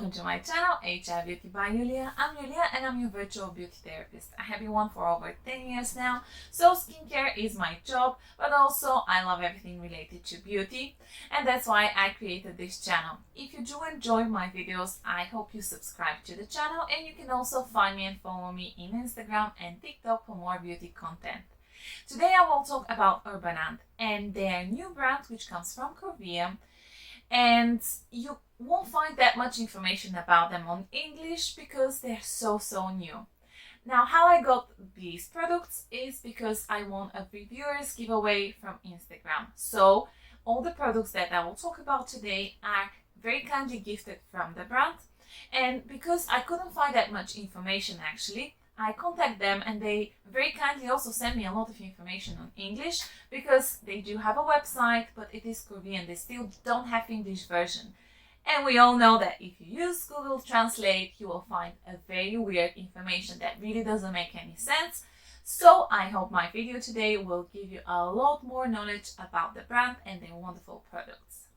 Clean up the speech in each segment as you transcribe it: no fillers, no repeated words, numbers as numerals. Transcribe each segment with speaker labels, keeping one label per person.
Speaker 1: welcome to my channel, H.ealthy by Julia. I'm Julia and I'm your virtual beauty therapist. I have been one for over 10 years now, so skincare is my job, but also I love everything related to beauty, and that's why I created this channel. If you do enjoy my videos, I hope you subscribe to the channel, and you can also find me and follow me in Instagram and TikTok for more beauty content. Today I will talk about Urbanand and their new brand, which comes from Korea. And you won't find that much information about them on English because they're so new. Now, how I got these products is because I won a reviewers giveaway from Instagram. So all the products that I will talk about today are very kindly gifted from the brand, and because I couldn't find that much information, actually I contacted them and they very kindly also sent me a lot of information on English, because they do have a website, but it is Korean. They still don't have English version. And we all know that if you use Google Translate, you will find a very weird information that really doesn't make any sense. So I hope my video today will give you a lot more knowledge about the brand and their wonderful products.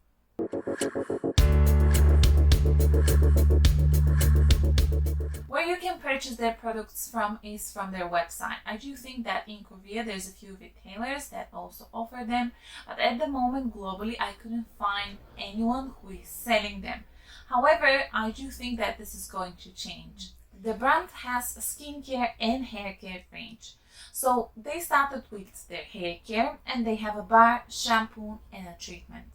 Speaker 1: Where you can purchase their products from is from their website. I do think that in Korea there's a few retailers that also offer them, but at the moment globally I couldn't find anyone who is selling them. However, I do think that this is going to change. The brand has a skincare and hair care range. So they started with their hair care, and they have a bar, shampoo and a treatment.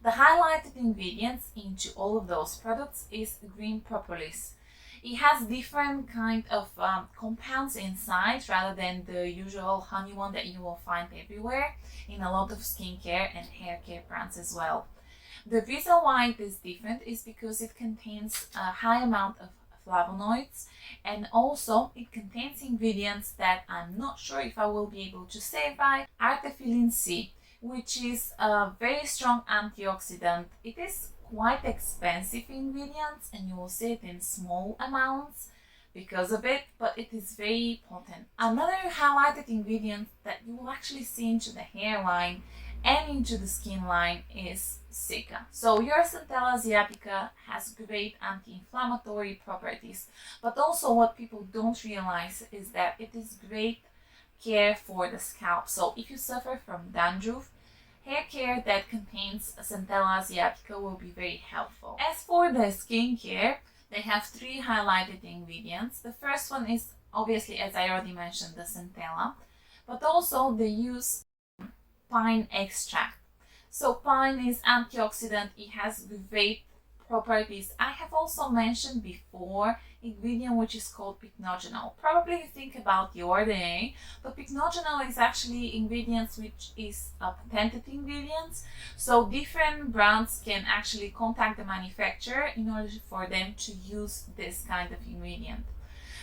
Speaker 1: The highlighted ingredients into all of those products is green propolis. It has different kind of compounds inside rather than the usual honey one that you will find everywhere in a lot of skincare and hair care brands as well. The reason why it is different is because it contains a high amount of flavonoids, and also it contains ingredients that I'm not sure if I will be able to say right. Artephylline C, which is a very strong antioxidant. It is quite expensive ingredients and you will see it in small amounts because of it, but it is very potent. Another highlighted ingredient that you will actually see into the hairline and into the skin line is Cica. So your Centella asiatica has great anti-inflammatory properties, but also what people don't realize is that it is great care for the scalp. So if you suffer from dandruff, hair care that contains Centella asiatica will be very helpful. As for the skincare, they have 3 highlighted ingredients. The first one is obviously, as I already mentioned, the Centella, but also they use pine extract. So pine is antioxidant, it has great properties. I have also mentioned before ingredient which is called pycnogenol. Probably you think about the ordinary, but pycnogenol is actually ingredients which is a patented ingredients. So different brands can actually contact the manufacturer in order for them to use this kind of ingredient.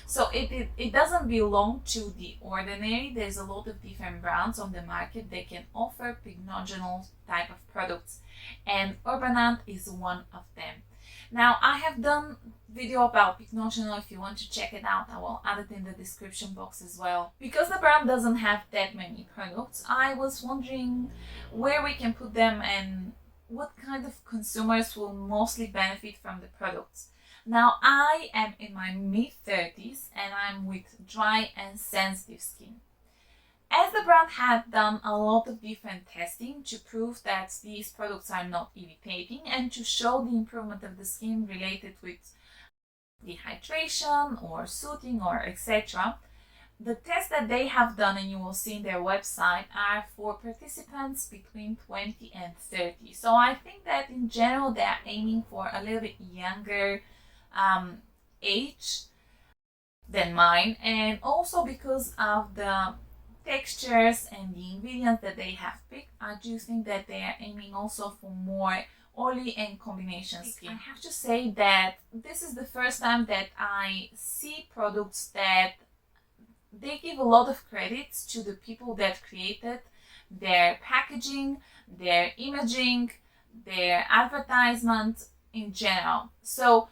Speaker 1: So it doesn't belong to the ordinary. There's a lot of different brands on the market that can offer pycnogenol type of products, and Urbanand is one of them. Now, I have done video about pycnogenol. If you want to check it out, I will add it in the description box as well. Because the brand doesn't have that many products, I was wondering where we can put them and what kind of consumers will mostly benefit from the products. Now, I am in my mid-30s and I'm with dry and sensitive skin. As the brand had done a lot of different testing to prove that these products are not irritating and to show the improvement of the skin related with dehydration or soothing or etc., the tests that they have done, and you will see in their website, are for participants between 20 and 30. So I think that in general they are aiming for a little bit younger age than mine, and also because of the textures and the ingredients that they have picked, I do think that they are aiming also for more oily and combination skin. I have to say that this is the first time that I see products that they give a lot of credits to the people that created their packaging, their imaging, their advertisement in general. So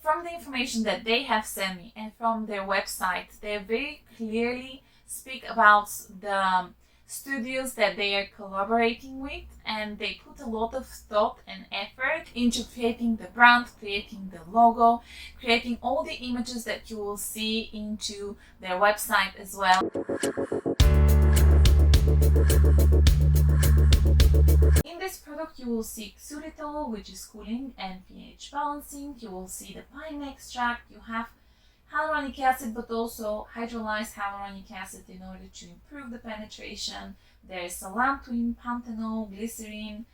Speaker 1: from the information that they have sent me and from their website, they very clearly speak about the studios that they are collaborating with, and they put a lot of thought and effort into creating the brand, creating the logo, creating all the images that you will see into their website as well. In this product you will see xylitol, which is cooling and pH balancing. You will see the pine extract. You have hyaluronic acid, but also hydrolyzed hyaluronic acid in order to improve the penetration. There is solanthine, panthenol, glycerin,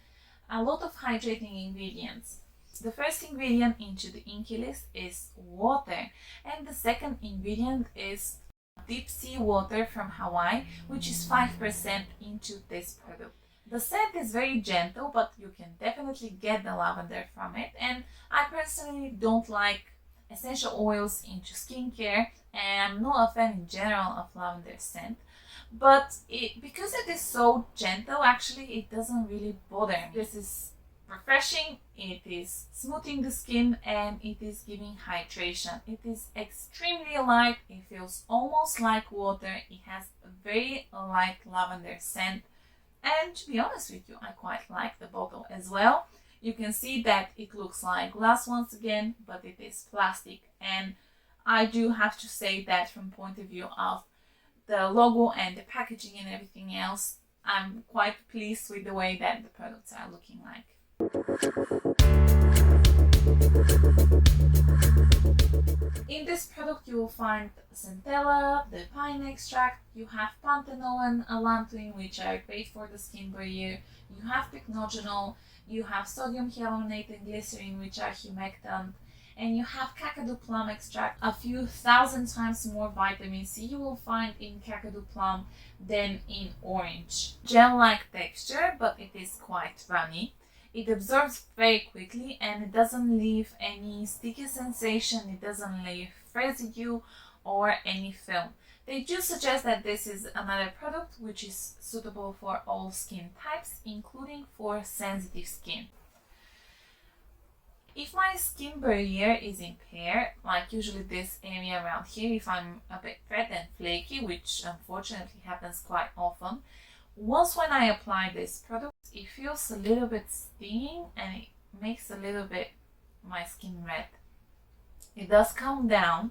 Speaker 1: a lot of hydrating ingredients. The first ingredient into the inky list is water, and the second ingredient is deep sea water from Hawaii, which is 5% into this product. The scent is very gentle, but you can definitely get the lavender from it, and I personally don't like essential oils into skincare, and I'm not a fan in general of lavender scent, but because it is so gentle, actually it doesn't really bother me. This is refreshing, it is smoothing the skin, and it is giving hydration. It is extremely light, it feels almost like water, it has a very light lavender scent, and to be honest with you, I quite like the bottle as well. You can see that it looks like glass once again, but it is plastic, and I do have to say that from point of view of the logo and the packaging and everything else, I'm quite pleased with the way that the products are looking like. In this product you will find centella, the pine extract, you have panthenol and allantoin, which are great for the skin barrier, you have pycnogenol, you have sodium hyaluronate and glycerin, which are humectant, and you have kakadu plum extract. A few thousand times more vitamin C you will find in kakadu plum than in orange. Gel-like texture, but it is quite runny. It absorbs very quickly, and it doesn't leave any sticky sensation, it doesn't leave residue or any film. They do suggest that this is another product which is suitable for all skin types, including for sensitive skin. If my skin barrier is impaired, like usually this area around here, if I'm a bit red and flaky, which unfortunately happens quite often, once when I apply this product, it feels a little bit stinging and it makes a little bit my skin red. It does calm down,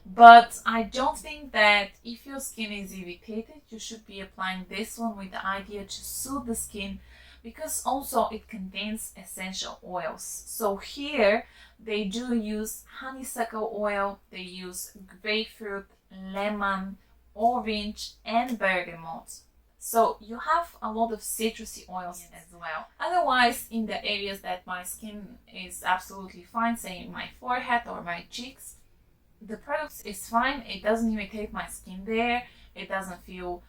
Speaker 1: but I don't think that if your skin is irritated, you should be applying this one with the idea to soothe the skin, because also it contains essential oils. So here they do use honeysuckle oil, they use grapefruit, lemon, orange and bergamot. So you have a lot of citrusy oils as well. Otherwise, in the areas that my skin is absolutely fine, say my forehead or my cheeks, the product is fine. It doesn't irritate my skin there. It doesn't feel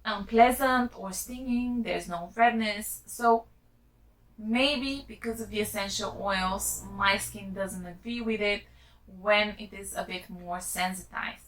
Speaker 1: unpleasant or stinging. There's no redness. So maybe because of the essential oils, my skin doesn't agree with it when it is a bit more sensitized.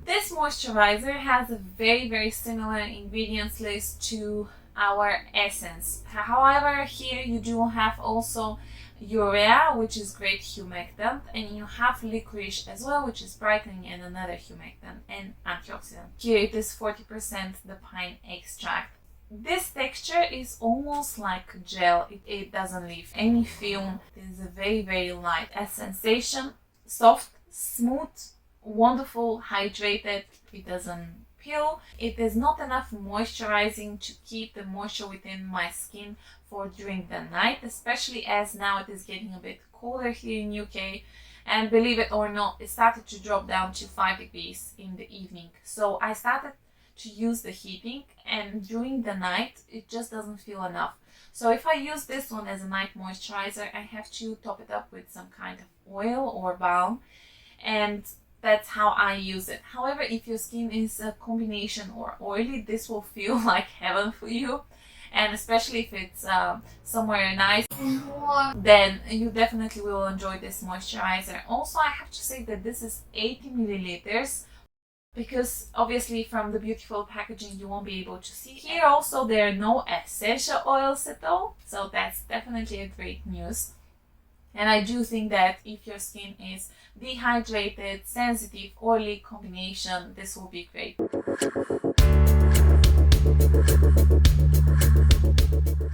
Speaker 1: This moisturizer has a very similar ingredients list to our essence. However, here you do have also urea, which is great humectant, and you have licorice as well, which is brightening and another humectant and antioxidant. Here it is 40% the pine extract. This texture is almost like gel. It doesn't leave any film. It is a very light sensation, soft, smooth, wonderful, hydrated. It doesn't peel. It is not enough moisturizing to keep the moisture within my skin for during the night, especially as now it is getting a bit colder here in UK, and believe it or not, it started to drop down to 5 degrees in the evening. So I started to use the heating, and during the night it just doesn't feel enough. So if I use this one as a night moisturizer, I have to top it up with some kind of oil or balm, and that's how I use it. However, if your skin is a combination or oily, this will feel like heaven for you, and especially if it's somewhere nice, then you definitely will enjoy this moisturizer. Also, I have to say that this is 80 milliliters, because obviously from the beautiful packaging you won't be able to see. Here also there are no essential oils at all, so that's definitely a great news. And I do think that if your skin is dehydrated, sensitive, oily combination, this will be great.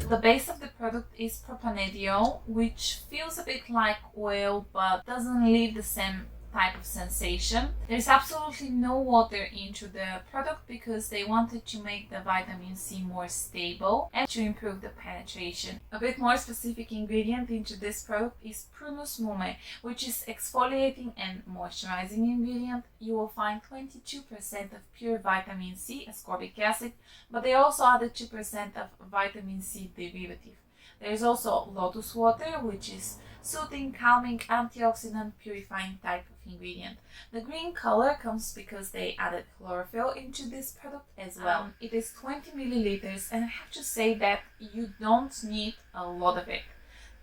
Speaker 1: The base of the product is propanedio, which feels a bit like oil but doesn't leave the same type of sensation. There's absolutely no water into the product because they wanted to make the vitamin C more stable and to improve the penetration. A bit more specific ingredient into this product is prunus mume, which is exfoliating and moisturizing ingredient. You will find 22% of pure vitamin C, ascorbic acid, but they also added 2% of vitamin C derivative. There is also lotus water, which is soothing, calming, antioxidant, purifying type of ingredient. The green color comes because they added chlorophyll into this product as well. It is 20 milliliters, and I have to say that you don't need a lot of it.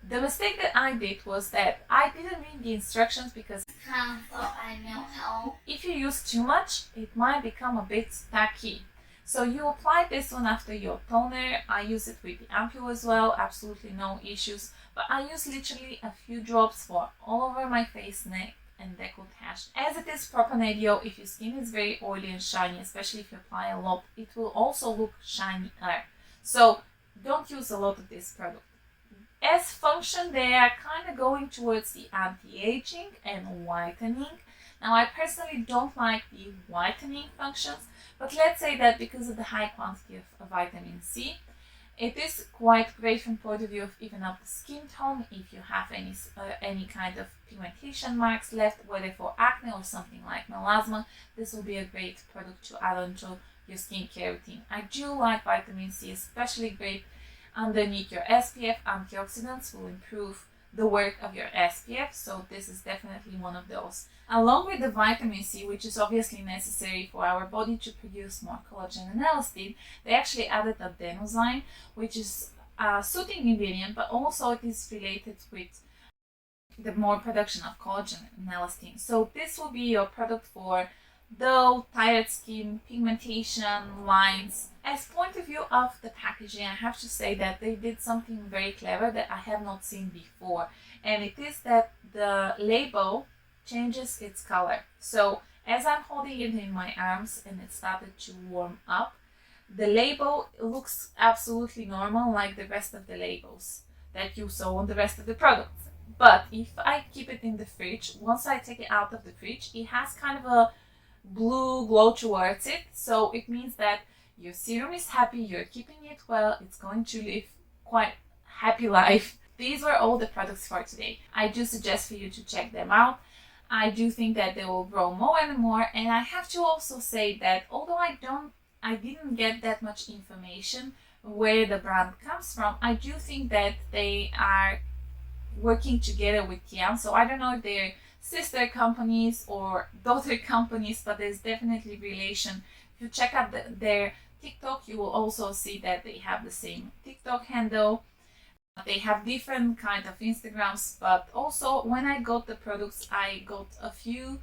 Speaker 1: The mistake that I did was that I didn't read the instructions because if you use too much, it might become a bit tacky. So you apply this one after your toner. I use it with the Ampoule as well, absolutely no issues. But I use literally a few drops for all over my face, neck and décolletage. As it is propanedio, if your skin is very oily and shiny, especially if you apply a lot, it will also look shinier. So don't use a lot of this product. As function, they are kind of going towards the anti-aging and whitening. Now, I personally don't like the whitening functions, but let's say that because of the high quantity of vitamin C, it is quite great from point of view of even up the skin tone. If you have any kind of pigmentation marks left, whether for acne or something like melasma, this will be a great product to add onto your skincare routine. I do like vitamin C, especially great underneath your SPF. Antioxidants will improve the work of your SPF, so this is definitely one of those. Along with the vitamin C, which is obviously necessary for our body to produce more collagen and elastin, they actually added adenosine, which is a soothing ingredient, but also it is related with the more production of collagen and elastin. So this will be your product for dull, tired skin, pigmentation, lines. As point of view of the packaging, I have to say that they did something very clever that I have not seen before, and it is that the label changes its color. So as I'm holding it in my arms and it started to warm up, the label looks absolutely normal like the rest of the labels that you saw on the rest of the products. But if I keep it in the fridge, once I take it out of the fridge, it has kind of a blue glow towards it. So it means that your serum is happy, you're keeping it well, it's going to live quite happy life. These were all the products for today. I do suggest for you to check them out. I do think that they will grow more and more, and I have to also say that although I didn't get that much information where the brand comes from, I do think that they are working together with Tiam. So I don't know if they're sister companies or daughter companies, but there's definitely relation. If you check out their TikTok, you will also see that they have the same TikTok handle. They have different kind of Instagrams, but also when I got the products, I got a few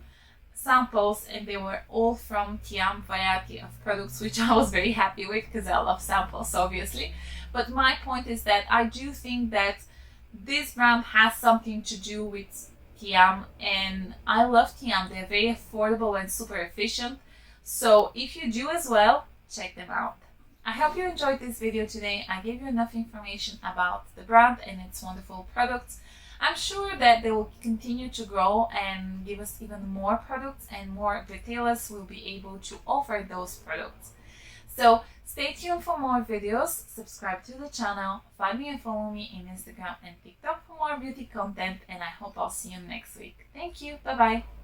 Speaker 1: samples and they were all from Tiam variety of products, which I was very happy with because I love samples, obviously. But my point is that I do think that this brand has something to do with Tiam, and I love Tiam. They're very affordable and super efficient. So if you do as well, check them out. I hope you enjoyed this video today. I gave you enough information about the brand and its wonderful products. I'm sure that they will continue to grow and give us even more products, and more retailers will be able to offer those products. So stay tuned for more videos, subscribe to the channel, find me and follow me in Instagram and TikTok for more beauty content, and I hope I'll see you next week. Thank you, bye bye.